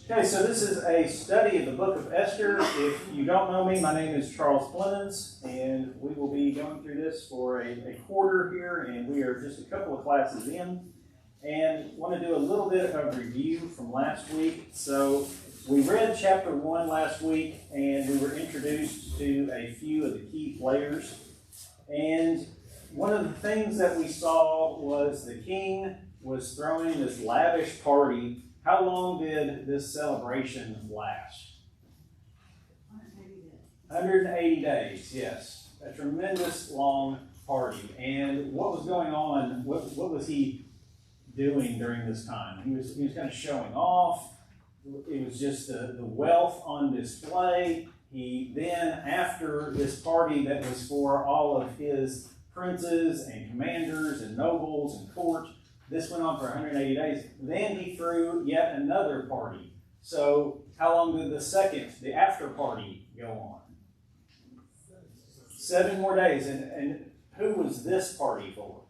Okay, so this is a study of the book of Esther. If you don't know me, my name is Charles Plemons, and we will be going through this for a quarter here, and we are just a couple of classes in, and want to do a little bit of review from last week. So we read chapter 1 last week, and we were introduced to a few of the key players, and one of the things that we saw was the king was throwing this lavish party. How long did this celebration last? 180 days, yes. A tremendous long party. And what was going on? What was he doing during this time? He was kind of showing off. It was just the wealth on display. He then, after this party that was for all of his princes and commanders and nobles and court, this went on for 180 days. Then he threw yet another party. So how long did the after party go on? 7 more days. And who was this party for?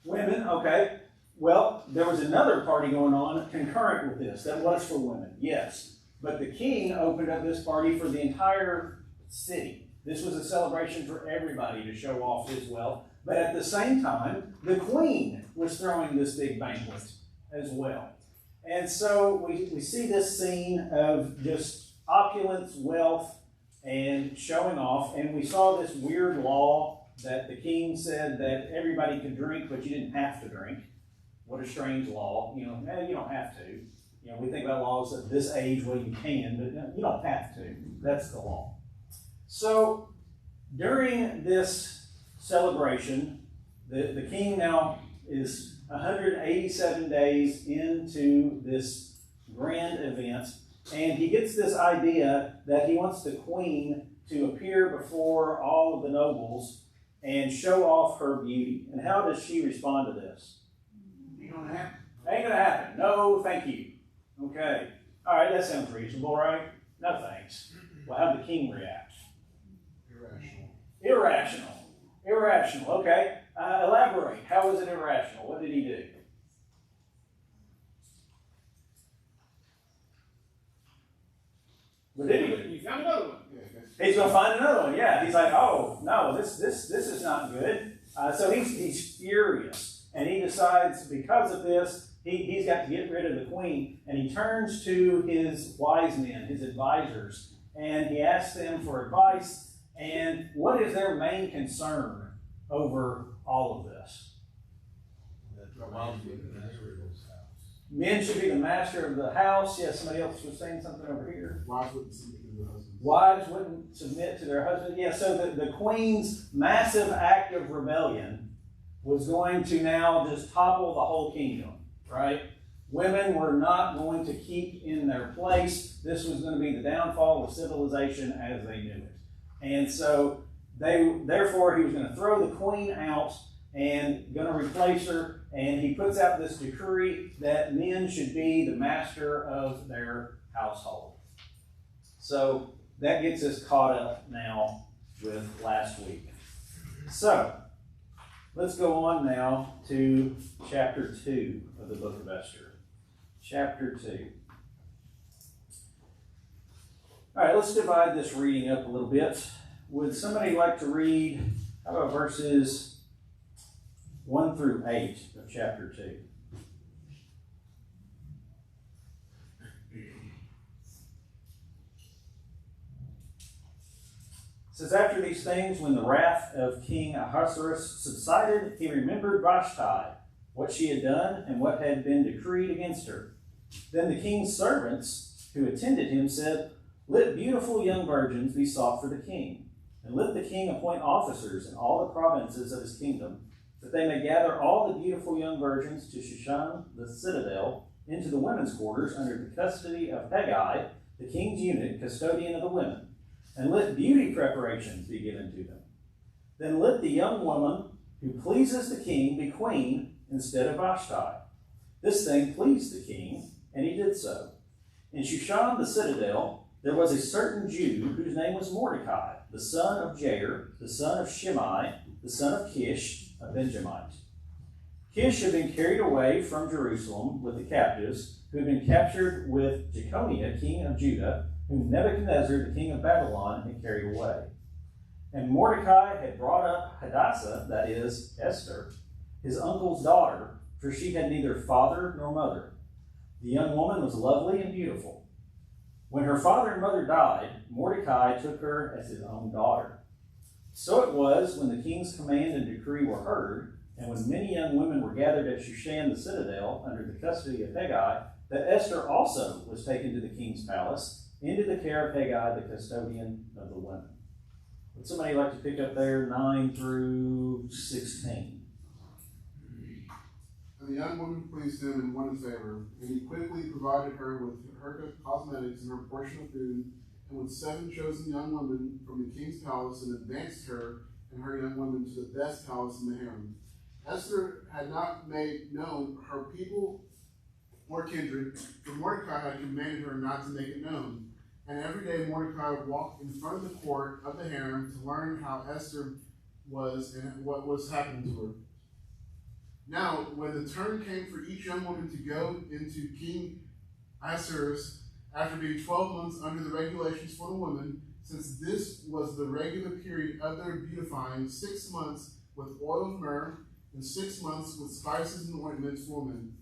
Women, okay. Well, there was another party going on concurrent with this that was for women, yes. But the king opened up this party for the entire city. This was a celebration for everybody to show off his wealth. But at the same time, the queen was throwing this big banquet as well. And so we see this scene of just opulence, wealth, and showing off. And we saw this weird law that the king said that everybody could drink, but you didn't have to drink. What a strange law. You don't have to. We think about laws at this age, well, you can, but you don't have to. That's the law. So during this celebration, the king now is 187 days into this grand event, and he gets this idea that he wants the queen to appear before all of the nobles and show off her beauty. And how does she respond to this? Ain't gonna happen. Ain't gonna happen. No, thank you. Okay. All right, that sounds reasonable, right? No thanks. Well, how did the king react? Irrational, okay. Elaborate. How was it irrational? What did he do? What did he do? He found another one. He's going to find another one, yeah. He's like, oh, no, this is not good. So he's furious. And he decides because of this, he's got to get rid of the queen. And he turns to his wise men, his advisors, and he asks them for advice. And what is their main concern over all of this? Men should be the master of the house. Yes, somebody else was saying something over here. Wives wouldn't submit to their husbands. Wives wouldn't submit to their husbands. Yeah, so the queen's massive act of rebellion was going to now just topple the whole kingdom, right? Women were not going to keep in their place. This was going to be the downfall of civilization as they knew it. And so therefore he was going to throw the queen out and going to replace her. And he puts out this decree that men should be the master of their household. So that gets us caught up now with last week. So let's go on now to chapter 2 of the book of Esther. Chapter 2. All right, let's divide this reading up a little bit. Would somebody like to read, how about verses 1 through 8 of chapter 2? It says, after these things, when the wrath of King Ahasuerus subsided, he remembered Vashti, what she had done, and what had been decreed against her. Then the king's servants who attended him said, let beautiful young virgins be sought for the king, and let the king appoint officers in all the provinces of his kingdom, that they may gather all the beautiful young virgins to Shushan the citadel, into the women's quarters under the custody of Haggai, the king's eunuch, custodian of the women, and let beauty preparations be given to them. Then let the young woman who pleases the king be queen instead of Vashti. This thing pleased the king, and he did so. In Shushan the citadel, there was a certain Jew whose name was Mordecai, the son of Jair, the son of Shimei, the son of Kish, a Benjamite. Kish had been carried away from Jerusalem with the captives, who had been captured with Jeconiah, king of Judah, whom Nebuchadnezzar, the king of Babylon, had carried away. And Mordecai had brought up Hadassah, that is, Esther, his uncle's daughter, for she had neither father nor mother. The young woman was lovely and beautiful. When her father and mother died, Mordecai took her as his own daughter. So it was, when the king's command and decree were heard, and when many young women were gathered at Shushan the citadel under the custody of Hegai, that Esther also was taken to the king's palace, into the care of Hegai, the custodian of the women. Would somebody like to pick up there 9 through 16? And the young woman pleased him and won his favor, and he quickly provided her with her cosmetics and her portion of food, and with 7 chosen young women from the king's palace, and advanced her and her young women to the best palace in the harem. Esther had not made known her people or kindred, for Mordecai had commanded her not to make it known. And every day Mordecai would walk in front of the court of the harem to learn how Esther was and what was happening to her. Now, when the turn came for each young woman to go into King Ahasuerus, after being 12 months under the regulations for the women, since this was the regular period of their beautifying, 6 months with oil of myrrh, and 6 months with spices and ointments for women.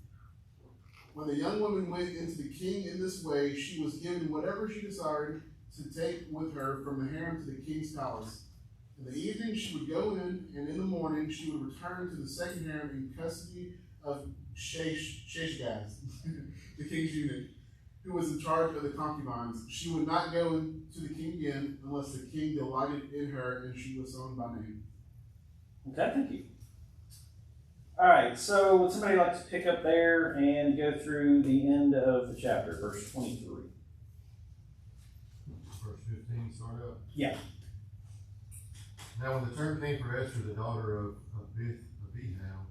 When the young woman went into the king in this way, she was given whatever she desired to take with her from the harem to the king's palace. In the evening she would go in, and in the morning she would return to the second harem in custody of Sheshgaz, the king's eunuch, who was in charge of the concubines. She would not go in to the king again unless the king delighted in her and she was known by name. Okay, thank you. All right, so would somebody like to pick up there and go through the end of the chapter, verse 23? Verse 15, start up. Yeah. Now when the term came for Esther, the daughter of Bidhal,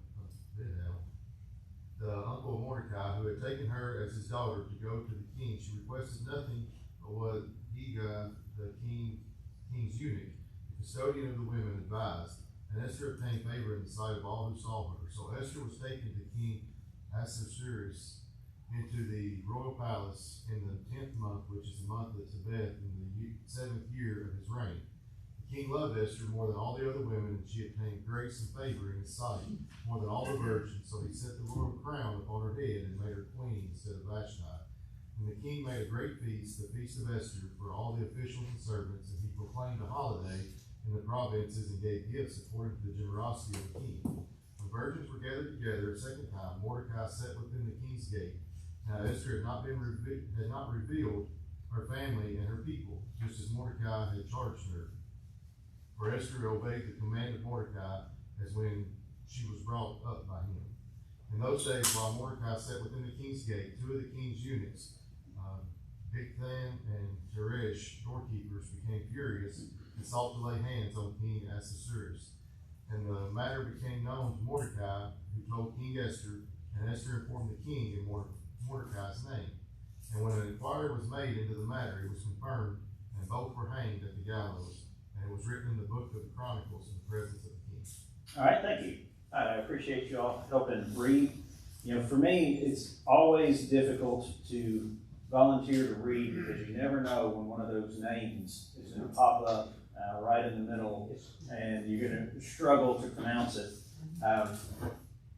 the uncle of Mordecai, who had taken her as his daughter to go to the king, she requested nothing but what Hegai, the king's eunuch, the custodian of the women, advised. And Esther obtained favor in the sight of all who saw her. So Esther was taken to King Ahasuerus into the royal palace in the 10th month, which is the month of Tebeth, in the 7th year of his reign. The king loved Esther more than all the other women, and she obtained grace and favor in his sight more than all the virgins. So he set the royal crown upon her head and made her queen instead of Vashti. And the king made a great feast, the feast of Esther, for all the officials and servants, and he proclaimed a holiday in the provinces and gave gifts according to the generosity of the king. When virgins were gathered together a second time, Mordecai sat within the king's gate. Now Esther had not revealed her family and her people, just as Mordecai had charged her. For Esther obeyed the command of Mordecai as when she was brought up by him. In those days, while Mordecai sat within the king's gate, 2 of the king's eunuchs, Bigthan and Teresh, doorkeepers, became furious and sought to lay hands on King Ahasuerus. And the matter became known to Mordecai, who told King Esther, and Esther informed the king in Mordecai's name. And when an inquiry was made into the matter, it was confirmed, and both were hanged at the gallows. And it was written in the book of the Chronicles in the presence of the king. All right, thank you. I appreciate you all helping read. You know, for me, it's always difficult to volunteer to read because you never know when one of those names is going to pop up right in the middle, and you're going to struggle to pronounce it.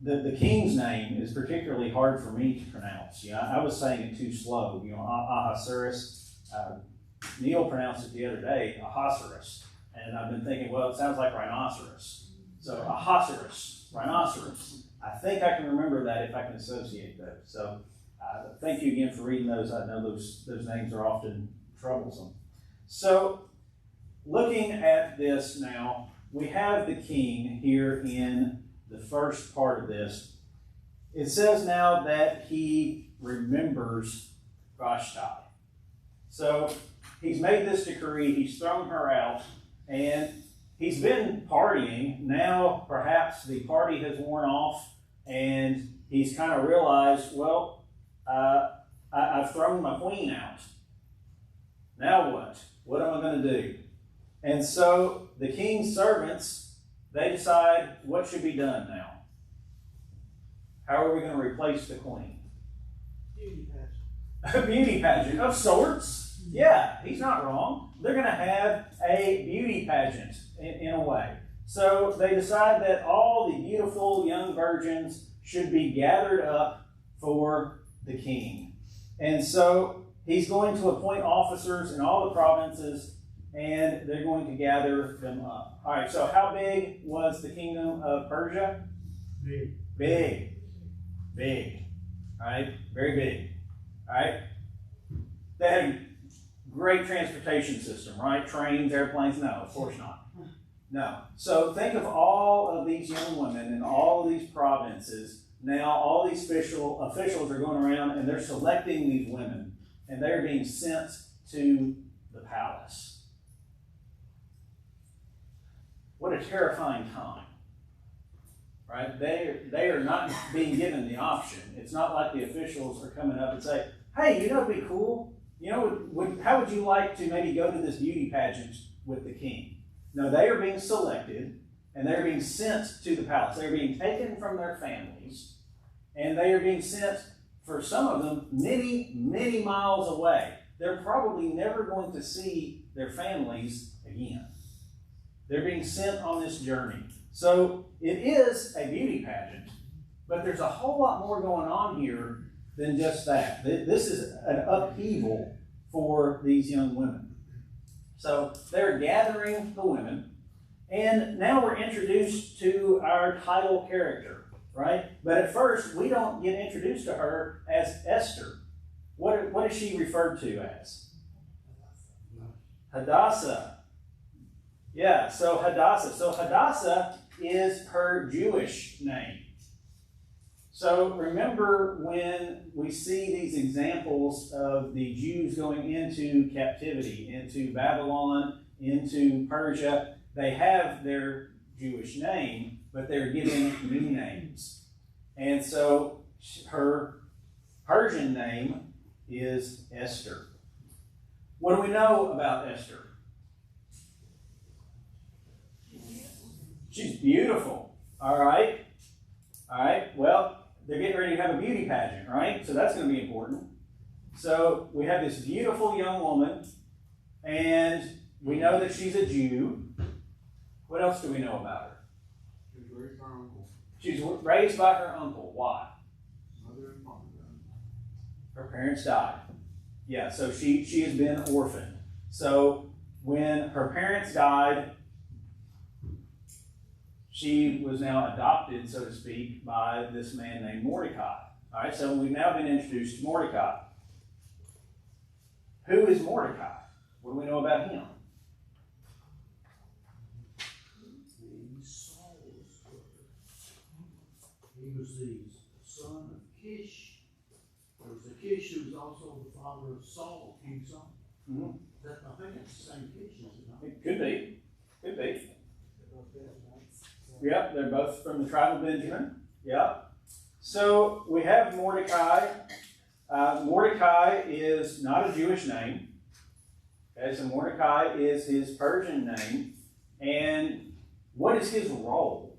The king's name is particularly hard for me to pronounce. You know, I was saying it too slow. You know, Ahasuerus. Neil pronounced it the other day, Ahasuerus, and I've been thinking, well, it sounds like rhinoceros. So Ahasuerus, rhinoceros. I think I can remember that if I can associate those. So thank you again for reading those. I know those names are often troublesome. So looking at this now, we have the king here in the first part of this. It says now that he remembers Vashti. So he's made this decree, he's thrown her out, and he's been partying. Now perhaps the party has worn off, and he's kind of realized, well, I've thrown my queen out. Now what? What am I going to do? And so the king's servants, they decide what should be done now. How are we going to replace the queen? Beauty pageant. A beauty pageant of sorts. Yeah, he's not wrong. They're going to have a beauty pageant in a way. So they decide that all the beautiful young virgins should be gathered up for the king. And so he's going to appoint officers in all the provinces, and they're going to gather them up. All right, so how big was the kingdom of Persia? Big. Big. Big. All right, very big. All right. They had a great transportation system, right? Trains, airplanes? No, of course not. No. So think of all of these young women in all of these provinces. Now all these officials are going around and they're selecting these women, and they're being sent to the palace. What a terrifying time. Right? They are not being given the option. It's not like the officials are coming up and say, hey, you know what'd be cool? You know, how would you like to maybe go to this beauty pageant with the king? No, they are being selected, and they're being sent to the palace. They're being taken from their families, and they are being sent, for some of them, many, many miles away. They're probably never going to see their families again. They're being sent on this journey. So it is a beauty pageant, but there's a whole lot more going on here than just that. This is an upheaval for these young women. So they're gathering the women, and now we're introduced to our title character, right? But at first, we don't get introduced to her as Esther. What is she referred to as? Hadassah. Yeah, so Hadassah. So Hadassah is her Jewish name. So remember when we see these examples of the Jews going into captivity, into Babylon, into Persia, they have their Jewish name, but they're given new names. And so her Persian name is Esther. What do we know about Esther? She's beautiful. All right. Well, they're getting ready to have a beauty pageant, right? So that's going to be important. So we have this beautiful young woman, and we know that she's a Jew. What else do we know about her? She was raised by her uncle. She's raised by her uncle. Why? Mother and father died. Her parents died. Yeah, so she has been orphaned. So when her parents died, she was now adopted, so to speak, by this man named Mordecai. All right, so we've now been introduced to Mordecai. Who is Mordecai? What do we know about him? He was the son of Kish. There was a Kish who was also the father of Saul, King Saul. Mm-hmm. I think it's the same Kish, is it not? It could be. Could be. Yep, they're both from the tribe of Benjamin. Yep. So we have Mordecai. Mordecai is not a Jewish name. Okay, so Mordecai is his Persian name. And what is his role?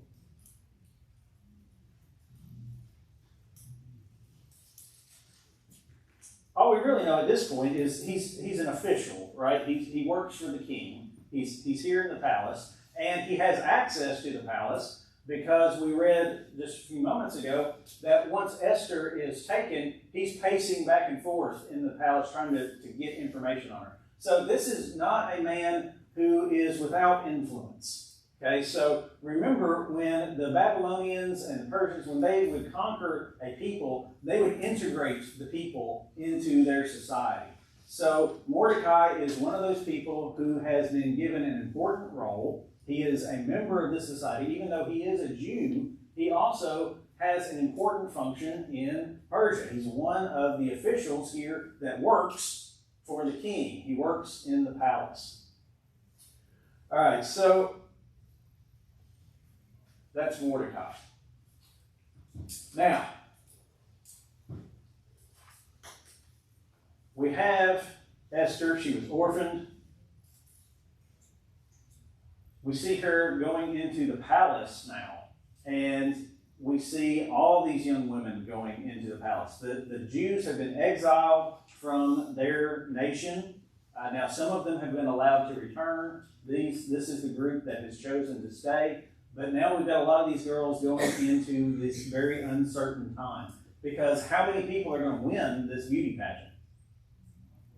All we really know at this point is he's an official, right? He works for the king. He's here in the palace. And he has access to the palace because we read just a few moments ago that once Esther is taken, he's pacing back and forth in the palace trying to get information on her. So this is not a man who is without influence. Okay, so remember when the Babylonians and the Persians, when they would conquer a people, they would integrate the people into their society. So Mordecai is one of those people who has been given an important role. He is a member of this society. Even though he is a Jew, he also has an important function in Persia. He's one of the officials here that works for the king. He works in the palace. All right, so that's Mordecai. Now, we have Esther. She was orphaned. We see her going into the palace now. And we see all these young women going into the palace. The Jews have been exiled from their nation. Now, some of them have been allowed to return. This is the group that has chosen to stay. But now we've got a lot of these girls going into this very uncertain time. Because how many people are going to win this beauty pageant?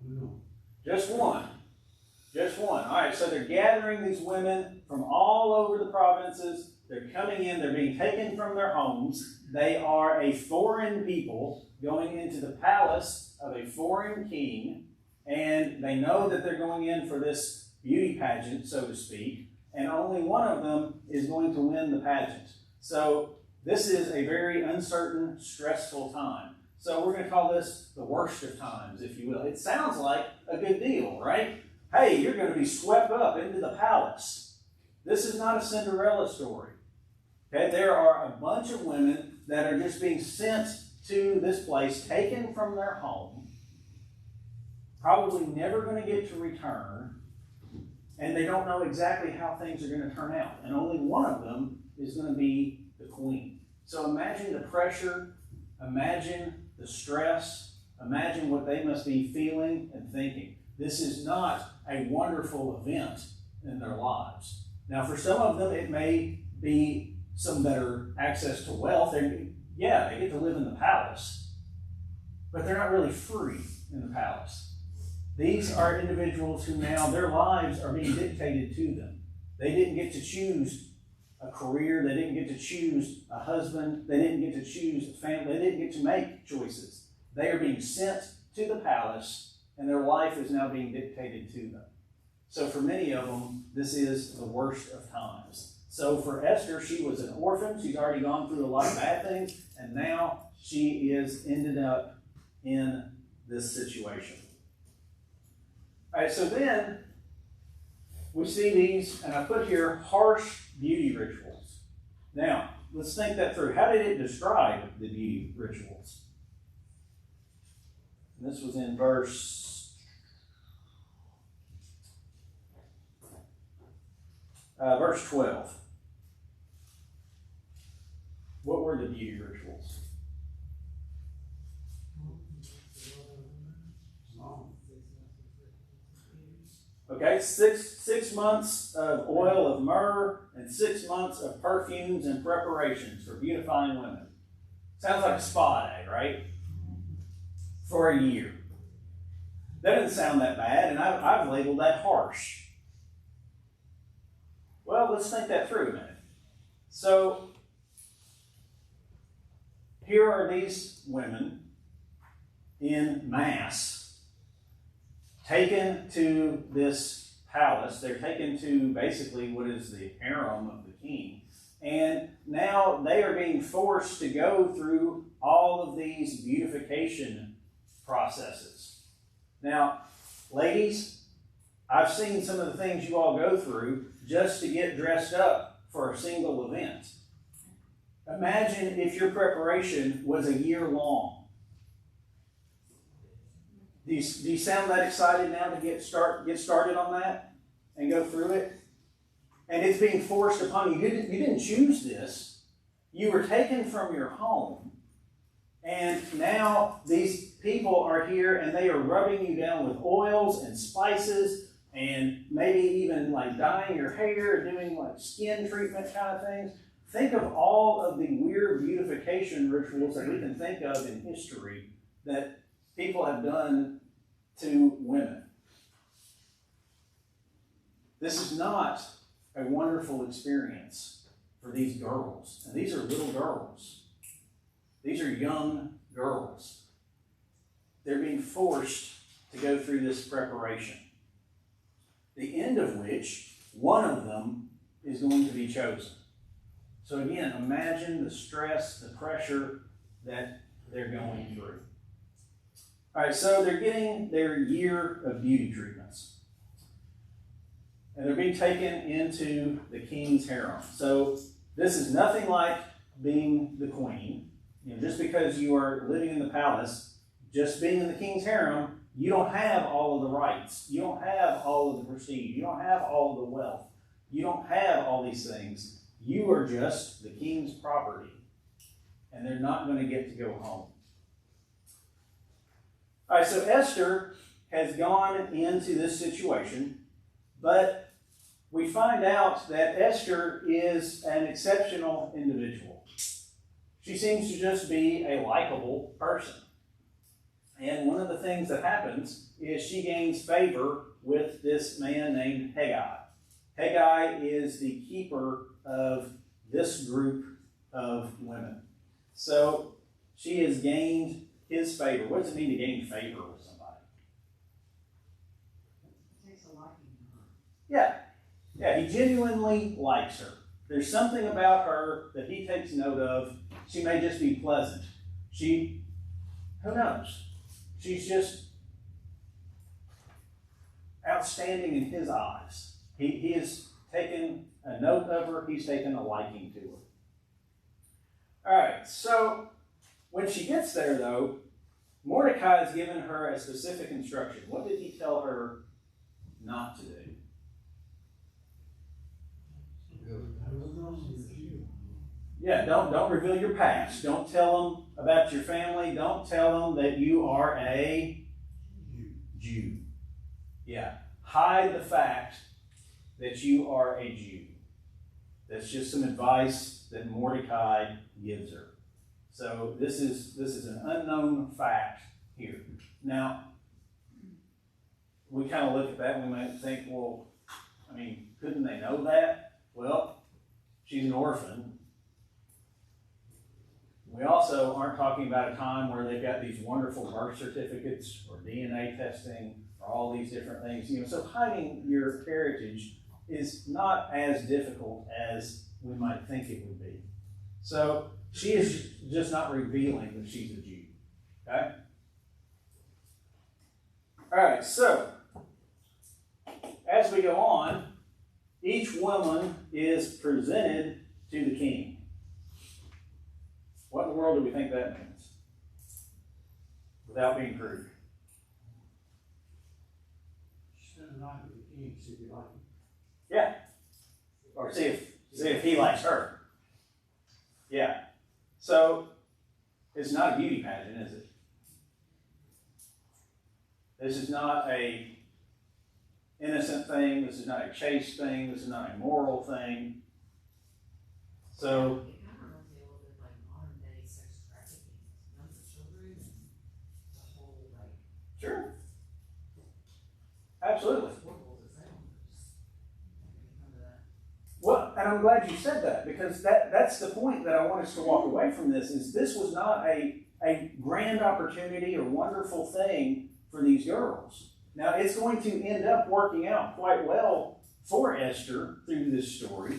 No. Just one. Just one. All right, so they're gathering these women from all over the provinces. They're coming in. They're being taken from their homes. They are a foreign people going into the palace of a foreign king. And they know that they're going in for this beauty pageant, so to speak. And only one of them is going to win the pageant. So this is a very uncertain, stressful time. So we're going to call this the worst of times, if you will. It sounds like a good deal, right? Hey, you're going to be swept up into the palace. This is not a Cinderella story. Okay, there are a bunch of women that are just being sent to this place, taken from their home, probably never going to get to return, and they don't know exactly how things are going to turn out. And only one of them is going to be the queen. So imagine the pressure, imagine the stress, imagine what they must be feeling and thinking. This is not a wonderful event in their lives. Now, for some of them, it may be some better access to wealth. They get to live in the palace, but they're not really free in the palace. These are individuals who now, their lives are being dictated to them. They didn't get to choose a career. They didn't get to choose a husband. They didn't get to choose a family. They didn't get to make choices. They are being sent to the palace, and their life is now being dictated to them. So for many of them, this is the worst of times. So for Esther, she was an orphan. She's already gone through a lot of bad things, and now she is ended up in this situation. All right, so then we see these, and I put here, harsh beauty rituals. Now, let's think that through. How did it describe the beauty rituals? And this was in verse 12. What were the beauty rituals? Okay, six months of oil of myrrh and 6 months of perfumes and preparations for beautifying women. Sounds like a spa day, right? For a year. That doesn't sound that bad, and I've labeled that harsh. Well, let's think that through a minute. So, here are these women in mass taken to this palace. They're taken to basically what is the harem of the king. And now they are being forced to go through all of these beautification processes. Now, ladies, I've seen some of the things you all go through just to get dressed up for a single event. Imagine if your preparation was a year long. Do you sound that excited now to get started on that and go through it? And it's being forced upon you. You didn't choose this. You were taken from your home. And now these people are here and they are rubbing you down with oils and spices and maybe even like dyeing your hair, doing like skin treatment kind of things. Think of all of the weird beautification rituals that we can think of in history that people have done to women. This is not a wonderful experience for these girls. And these are little girls. These are young girls. They're being forced to go through this preparation. The end of which, one of them is going to be chosen. So again, imagine the stress, the pressure that they're going through. All right, so they're getting their year of beauty treatments. And they're being taken into the king's harem. So this is nothing like being the queen. Just because you are living in the palace, just being in the king's harem, you don't have all of the rights. You don't have all of the prestige. You don't have all of the wealth. You don't have all these things. You are just the king's property. and they're not going to get to go home. All right, so Esther has gone into this situation, but we find out that Esther is an exceptional individual. She seems to just be a likable person. And one of the things that happens is she gains favor with this man named Haggai. Haggai is the keeper of this group of women. So she has gained his favor. What does it mean to gain favor with somebody? It takes a liking to her. Yeah, he genuinely likes her. There's something about her that he takes note of. She may just be pleasant. Who knows? She's just outstanding in his eyes. He has taken a note of her. He's taken a liking to her. All right, so when she gets there, though, Mordecai has given her a specific instruction. What did he tell her not to do? Yeah, don't reveal your past. Don't tell them about your family. Don't tell them that you are a Jew. Yeah, hide the fact that you are a Jew. That's just some advice that Mordecai gives her. So this is an unknown fact here. Now, we kind of look at that and we might think, well, I mean, couldn't they know that? Well, she's an orphan. We also aren't talking about a time where they've got these wonderful birth certificates or DNA testing or all these different things. So hiding your heritage is not as difficult as we might think it would be. So she is just not revealing that she's a Jew. Okay? All right, so as we go on, each woman is presented to the king. What in the world do we think that means? Without being crude. Spend the night with the king, see if you like him. Yeah. Or see if he likes her. Yeah. So it's not a beauty pageant, is it? This is not a innocent thing. This is not a chaste thing. This is not a moral thing. So It kind of reminds me a little bit like modern day sex trafficking, none for children, and the whole like. sure. Absolutely. As horrible as it sounds, just come to that. Well, and I'm glad you said that, because that's the point that I want us to walk away from this, is this was not a grand opportunity or wonderful thing for these girls. Now, it's going to end up working out quite well for Esther through this story,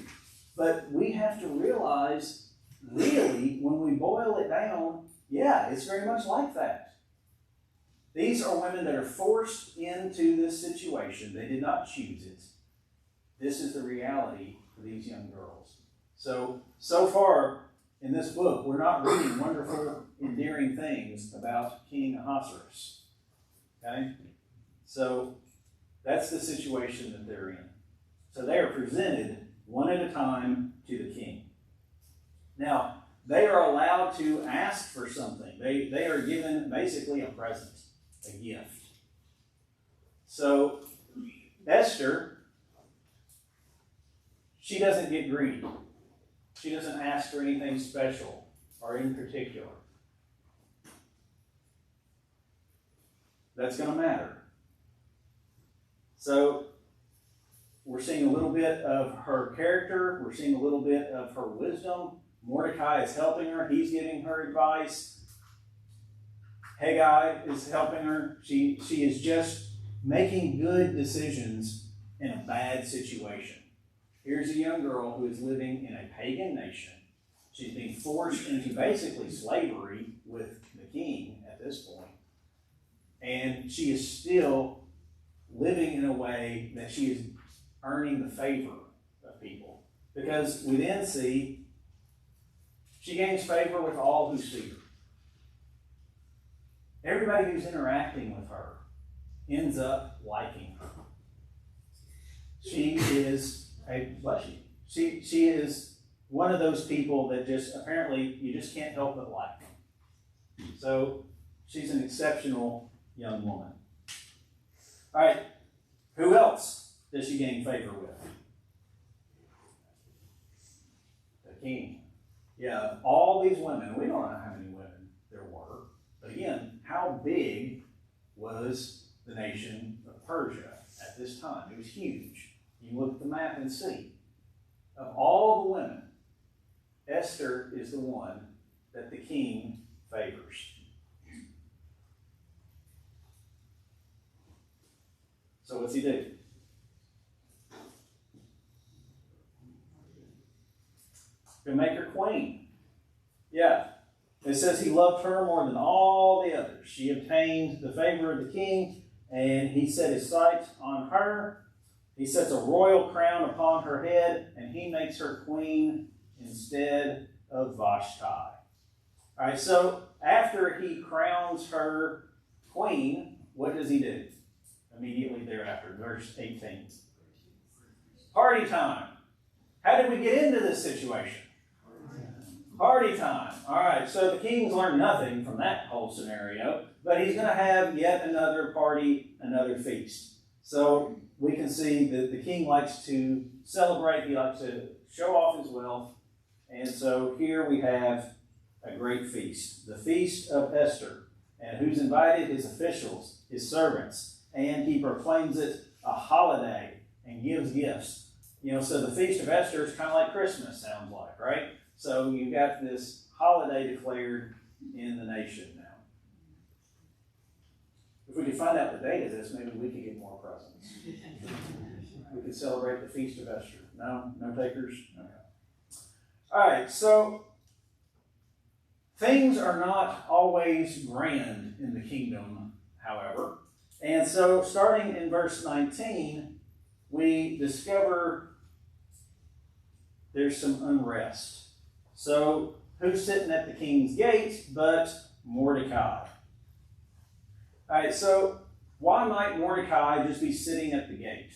but we have to realize, really, when we boil it down, yeah, it's very much like that. These are women that are forced into this situation. They did not choose it. This is the reality for these young girls. So far in this book, we're not reading wonderful, endearing things about King Ahasuerus. Okay? So that's the situation that they're in. So they are presented one at a time to the king. Now, they are allowed to ask for something. They are given basically a present, a gift. So Esther, she doesn't get greedy. She doesn't ask for anything special or in particular. That's going to matter. So we're seeing a little bit of her character. We're seeing a little bit of her wisdom. Mordecai is helping her. He's giving her advice. Haggai is helping her. She is just making good decisions in a bad situation. Here's a young girl who is living in a pagan nation. She's being forced into basically slavery with the king at this point. And she is still living in a way that she is earning the favor of people. Because we then see she gains favor with all who see her. Everybody who's interacting with her ends up liking her. She is a blushy. She is one of those people that just apparently you just can't help but like. So she's an exceptional young woman. All right, who else does she gain favor with? The king. Yeah, all these women, we don't know how many women there were, but again, how big was the nation of Persia at this time? It was huge. You can look at the map and see. Of all the women, Esther is the one that the king favors. So what's he do? He'll make her queen. Yeah. It says he loved her more than all the others. She obtained the favor of the king, and he set his sight on her. He sets a royal crown upon her head, and he makes her queen instead of Vashti. All right, so after he crowns her queen, what does he do? Immediately thereafter, verse 18. Party time. How did we get into this situation? Party time. All right, so the king's learned nothing from that whole scenario, but he's going to have yet another party, another feast. So we can see that the king likes to celebrate, he likes to show off his wealth, and so here we have a great feast, the Feast of Esther. And who's invited? His officials, his servants, and he proclaims it a holiday and gives gifts. You know, so the Feast of Esther is kind of like Christmas, sounds like, right? So you've got this holiday declared in the nation now. If we could find out the date of this, maybe we could get more presents. We could celebrate the Feast of Esther. No? No takers? Okay. All right, so things are not always grand in the kingdom, however. And so starting in verse 19, we discover there's some unrest. So who's sitting at the king's gate but Mordecai? All right, so why might Mordecai just be sitting at the gate?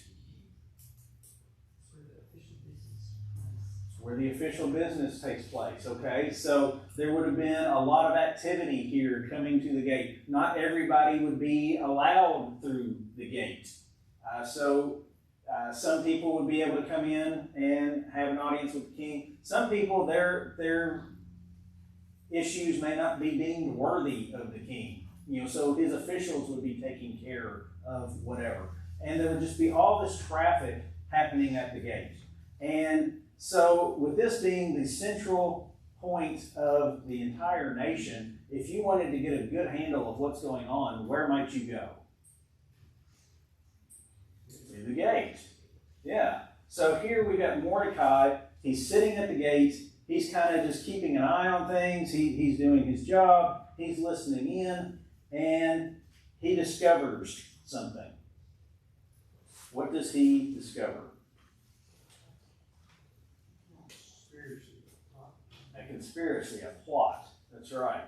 It's where the official business takes place, okay? So there would have been a lot of activity here coming to the gate. Not everybody would be allowed through the gate. Some people would be able to come in and have an audience with the king. Some people, their issues may not be deemed worthy of the king. You know, so his officials would be taking care of whatever. And there would just be all this traffic happening at the gate. And so with this being the central point of the entire nation, if you wanted to get a good handle of what's going on, where might you go? To the gate. Yeah. So here we got Mordecai. He's sitting at the gate. He's kind of just keeping an eye on things. He's doing his job. He's listening in. And he discovers something. What does he discover? A conspiracy, a plot. That's right.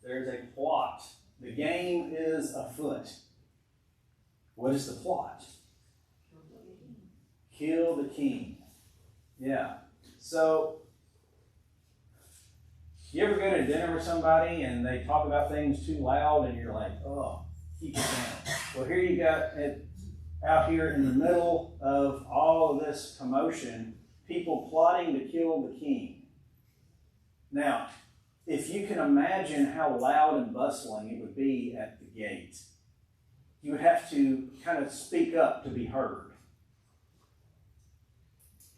There's a plot. The game is afoot. What is the plot? Kill the king. Yeah. So, you ever go to dinner with somebody and they talk about things too loud and you're like, oh, keep it down. Well, here you got it out here in the middle of all of this commotion, people plotting to kill the king. Now, if you can imagine how loud and bustling it would be at the gate, you would have to kind of speak up to be heard.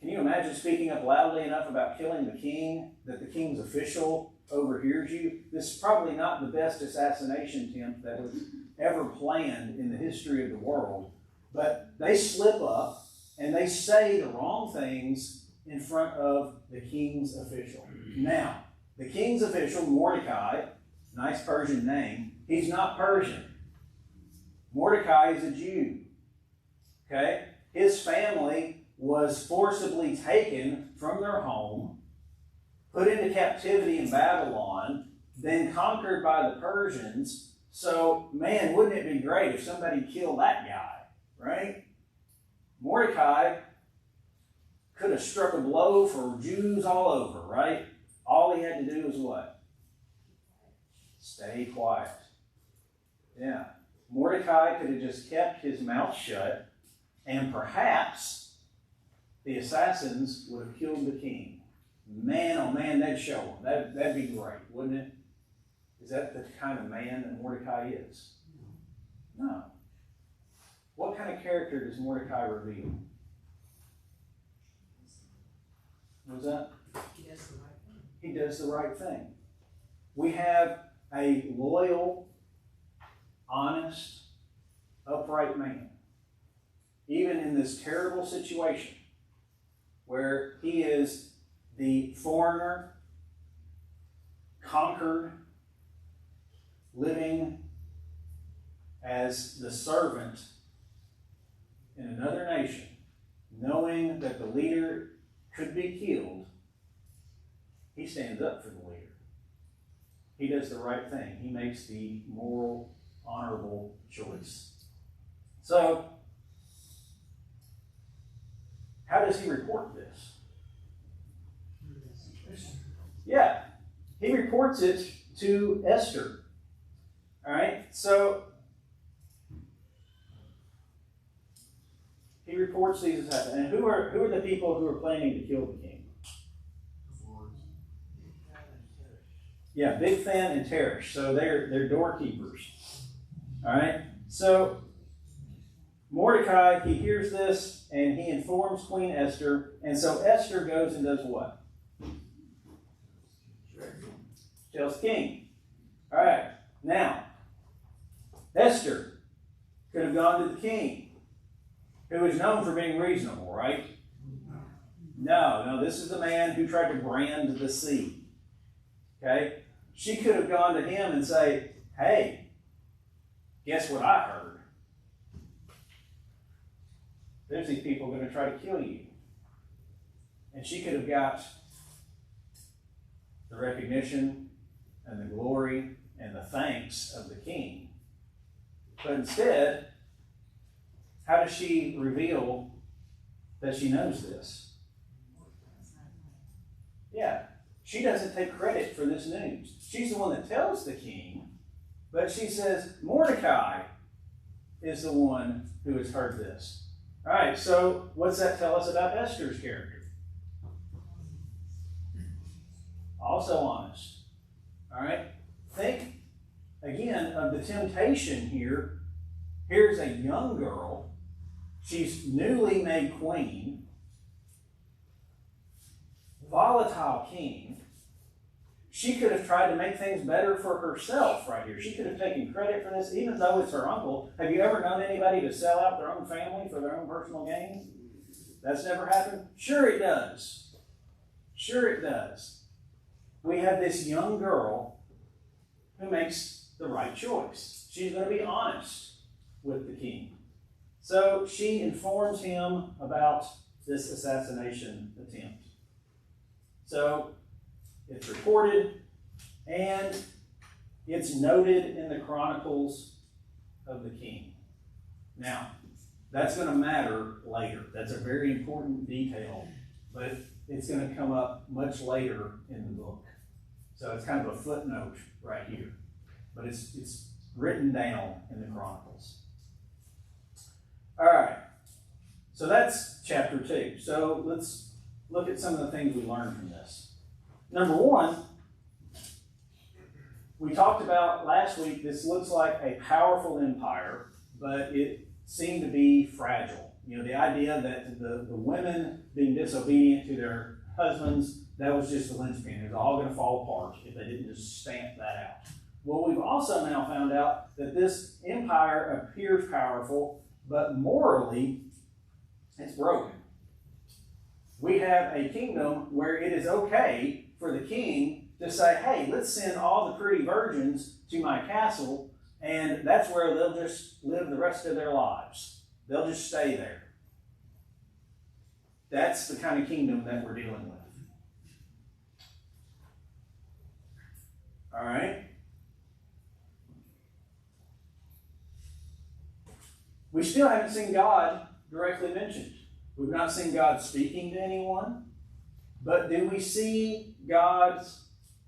Can you imagine speaking up loudly enough about killing the king that the king's official overhears you? This is probably not the best assassination attempt that was ever planned in the history of the world. But they slip up and they say the wrong things in front of the king's official. Now, the king's official, Mordecai, nice Persian name, he's not Persian. Mordecai is a Jew. Okay? His family was forcibly taken from their home, put into captivity in Babylon, then conquered by the Persians. So, man, wouldn't it be great if somebody killed that guy, right? Mordecai could have struck a blow for Jews all over, right? All he had to do was what? Stay quiet. Yeah. Mordecai could have just kept his mouth shut, and perhaps the assassins would have killed the king. Man, oh man, that'd show him. That'd be great, wouldn't it? Is that the kind of man that Mordecai is? No. What kind of character does Mordecai reveal? What was that? He does the right thing. He does the right thing. We have a loyal, honest, upright man. Even in this terrible situation where he is the foreigner, conquered, living as the servant in another nation, knowing that the leader could be killed, he stands up for the leader. He does the right thing. He makes the moral, honorable choice. So, how does he report this? Yeah, he reports it to Esther. All right, so he reports these as happening. And who are the people who are planning to kill the king? Yeah, Bigthan and Teresh. So they're doorkeepers. All right. So Mordecai, he hears this and he informs Queen Esther. And so Esther goes and does what? Tells the king. All right. Now, Esther could have gone to the king, who is known for being reasonable, right? No, this is the man who tried to brand the sea. Okay? She could have gone to him and say, hey, guess what I heard? There's these people going to try to kill you. And she could have got the recognition and the glory and the thanks of the king. But instead, how does she reveal that she knows this? Yeah. She doesn't take credit for this news. She's the one that tells the king, but she says Mordecai is the one who has heard this. All right, so what's that tell us about Esther's character? Also honest. All right, think again of the temptation here. Here's a young girl. She's newly made queen. Volatile king. She could have tried to make things better for herself right here. She could have taken credit for this, even though it's her uncle. Have you ever known anybody to sell out their own family for their own personal gain? That's never happened? Sure it does. Sure it does. We have this young girl who makes the right choice. She's going to be honest with the king. So she informs him about this assassination attempt. So it's reported and it's noted in the chronicles of the king. Now, that's going to matter later. That's a very important detail, but it's going to come up much later in the book. So it's kind of a footnote right here, but it's written down in the chronicles. All right, so that's chapter 2. So let's look at some of the things we learned from this. Number one, we talked about last week, this looks like a powerful empire, but it seemed to be fragile. You know, the idea that the women being disobedient to their husbands, that was just the linchpin. It was all going to fall apart if they didn't just stamp that out. Well, we've also now found out that this empire appears powerful, but morally, it's broken. We have a kingdom where it is okay for the king to say, hey, let's send all the pretty virgins to my castle, and that's where they'll just live the rest of their lives. They'll just stay there. That's the kind of kingdom that we're dealing with. All right? We still haven't seen God directly mentioned. We've not seen God speaking to anyone. But do we see God's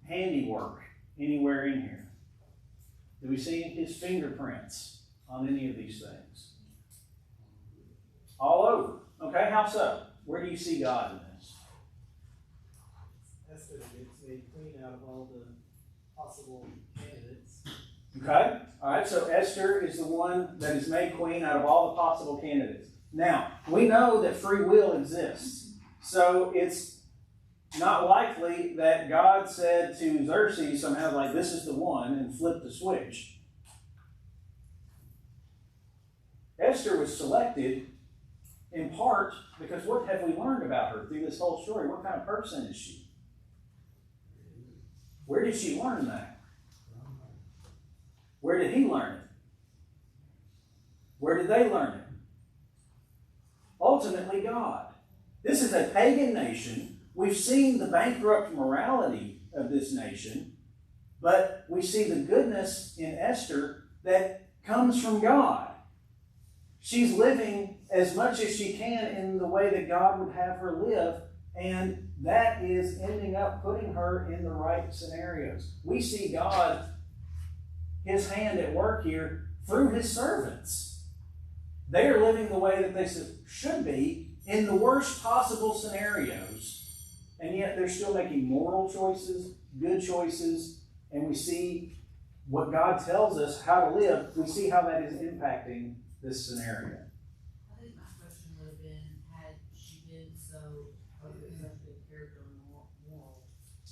handiwork anywhere in here? Do we see his fingerprints on any of these things? All over. Okay, how so? Where do you see God in this? Esther gets made queen out of all the possible candidates. Okay, all right, so Esther is the one that is made queen out of all the possible candidates. Now, we know that free will exists. So it's not likely that God said to Xerxes somehow like, this is the one, and flipped the switch. Esther was selected in part because what have we learned about her through this whole story? What kind of person is she? Where did she learn that? Where did he learn it? Where did they learn it? Ultimately, God. This is a pagan nation. We've seen the bankrupt morality of this nation, but we see the goodness in Esther that comes from God. She's living as much as she can in the way that God would have her live, and that is ending up putting her in the right scenarios. We see God, his hand at work here through his servants. They are living the way that they should be in the worst possible scenarios, and yet they're still making moral choices, good choices, and we see what God tells us how to live. We see how that is impacting this scenario. I think my question would have been, had she been such a good character and moral,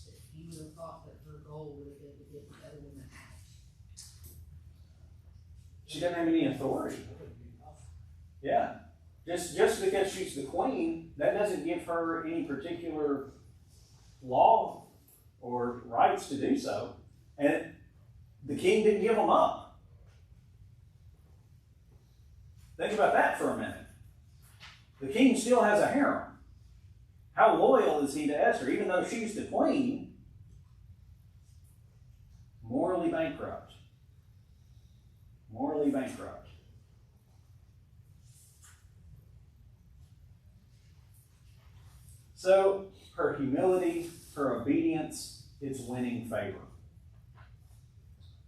that you would have thought that her goal would have been to get the other woman out. She doesn't have any authority. Yeah. Just because she's the queen, that doesn't give her any particular law or rights to do so. And the king didn't give them up. Think about that for a minute. The king still has a harem. How loyal is he to Esther? Even though she's the queen, morally bankrupt. Morally bankrupt. So, her humility, her obedience, it's winning favor.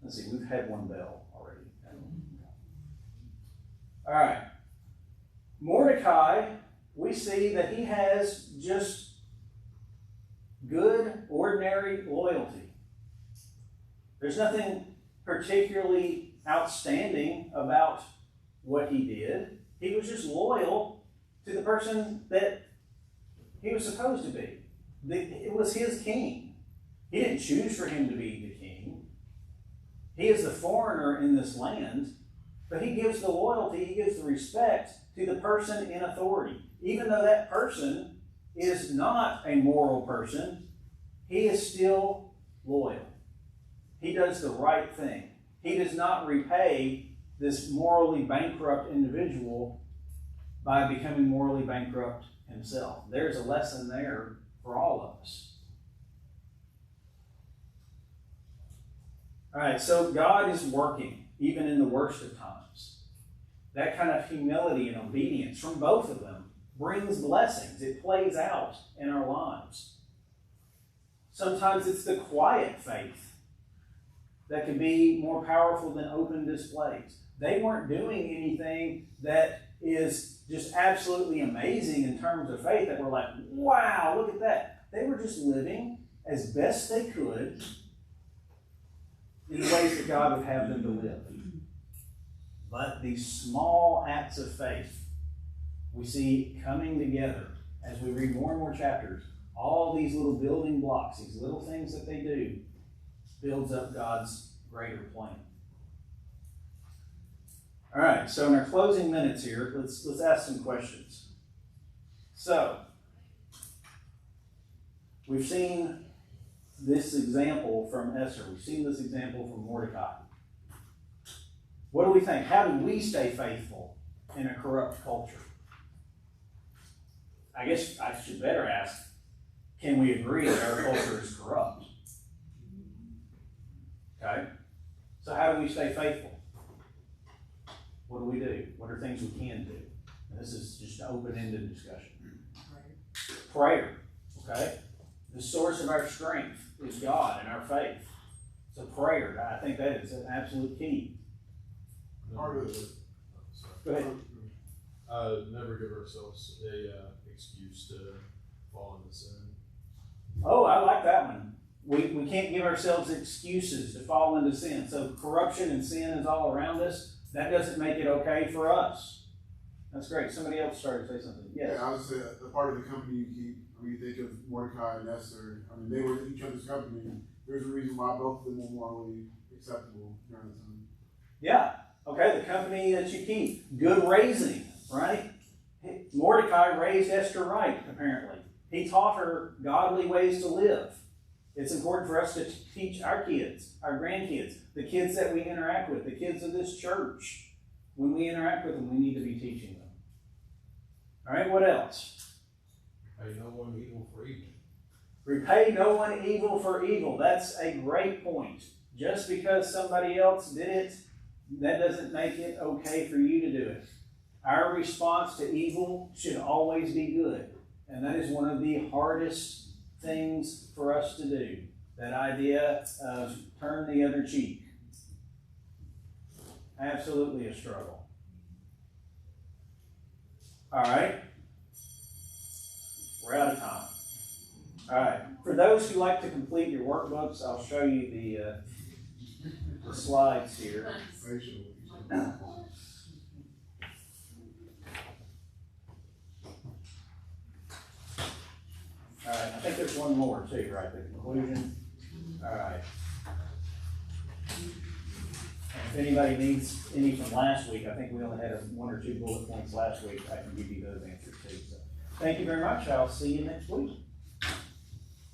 Let's see, we've had one bell already. All right. Mordecai, we see that he has just good, ordinary loyalty. There's nothing particularly outstanding about what he did. He was just loyal to the person that he was supposed to be. It was his king. He didn't choose for him to be the king. He is the foreigner in this land, but he gives the loyalty, he gives the respect to the person in authority. Even though that person is not a moral person, he is still loyal. He does the right thing. He does not repay this morally bankrupt individual by becoming morally bankrupt himself. There's a lesson there for all of us. All right, so God is working even in the worst of times. That kind of humility and obedience from both of them brings blessings. It plays out in our lives. Sometimes it's the quiet faith that can be more powerful than open displays. They weren't doing anything that is just absolutely amazing in terms of faith that we're like, wow, look at that. They were just living as best they could in the ways that God would have them to live. But these small acts of faith we see coming together as we read more and more chapters. All these little building blocks, these little things that they do, builds up God's greater plan. All right, so in our closing minutes here, let's ask some questions. So, we've seen this example from Esther. We've seen this example from Mordecai. What do we think? How do we stay faithful in a corrupt culture? I guess I should better ask, can we agree that our culture is corrupt? Okay? So how do we stay faithful? What do we do? What are things we can do? This is just an open-ended discussion. Prayer. Prayer, okay? The source of our strength is God and our faith. So prayer, I think that is an absolute key. Part of it. Go ahead. Never give ourselves a excuse to fall into sin. Oh, I like that one. We can't give ourselves excuses to fall into sin. So corruption and sin is all around us. That doesn't make it okay for us. That's great. Somebody else started to say something. Yes. Yeah, I would say the part of the company you keep, when you think of Mordecai and Esther, I mean, they were each other's company. There's a reason why both of them were morally acceptable during the time. Yeah. Okay, the company that you keep. Good raising, right? Mordecai raised Esther right, apparently. He taught her godly ways to live. It's important for us to teach our kids, our grandkids, the kids that we interact with, the kids of this church. When we interact with them, we need to be teaching them. All right, what else? Pay no one evil for evil. Repay no one evil for evil. That's a great point. Just because somebody else did it, that doesn't make it okay for you to do it. Our response to evil should always be good. And that is one of the hardest things for us to do. That idea of turn the other cheek. Absolutely a struggle. All right. We're out of time. All right. For those who like to complete your workbooks, I'll show you the slides here. Racial. All right, I think there's one more too, right? The conclusion. All right. And if anybody needs any from last week, I think we only had one or two bullet points last week. I can give you those answers too. So, thank you very much. I'll see you next week.